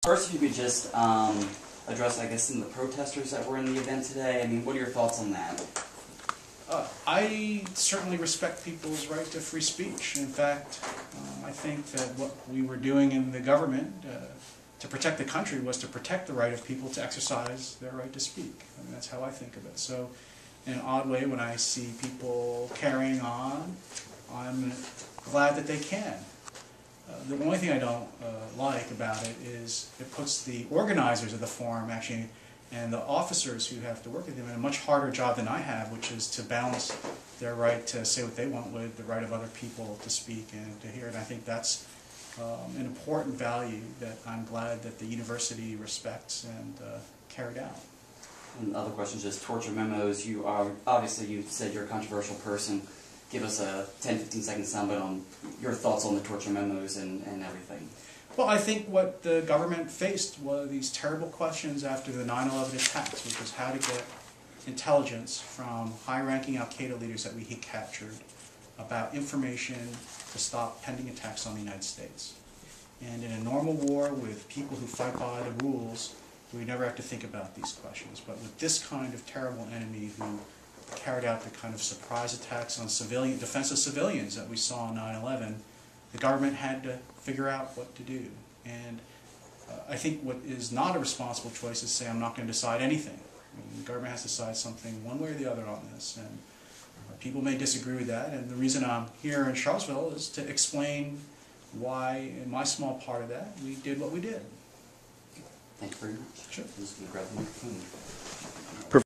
First, if you could just address, I guess, some of the protesters that were in the event today. I mean, what are your thoughts on that? I certainly respect people's right to free speech. In fact, I think that what we were doing in the government to protect the country was to protect the right of people to exercise their right to speak. I mean, that's how I think of it. So, in an odd way, when I see people carrying on, I'm glad that they can. The only thing I don't like about it is it puts the organizers of the forum actually and the officers who have to work with them in a much harder job than I have, which is to balance their right to say what they want with the right of other people to speak and to hear it. And I think that's an important value that I'm glad that the university respects and carried out. And other questions, just torture memos. You are obviously, you said you're a controversial person. Give us a 10-15 second soundbite on your thoughts on the torture memos and everything. Well, I think what the government faced were these terrible questions after the 9/11 attacks, which was how to get intelligence from high-ranking al-Qaeda leaders that we had captured about information to stop pending attacks on the United States. And in a normal war with people who fight by the rules, we never have to think about these questions. But with this kind of terrible enemy who carried out the kind of surprise attacks on defenseless civilians that we saw on 9/11, the government had to figure out what to do. And I think what is not a responsible choice is to say, I'm not going to decide anything. I mean, the government has to decide something one way or the other on this. And people may disagree with that. And the reason I'm here in Charlottesville is to explain why, in my small part of that, we did what we did. Thank you very much. Sure. I'm just going to grab the microphone.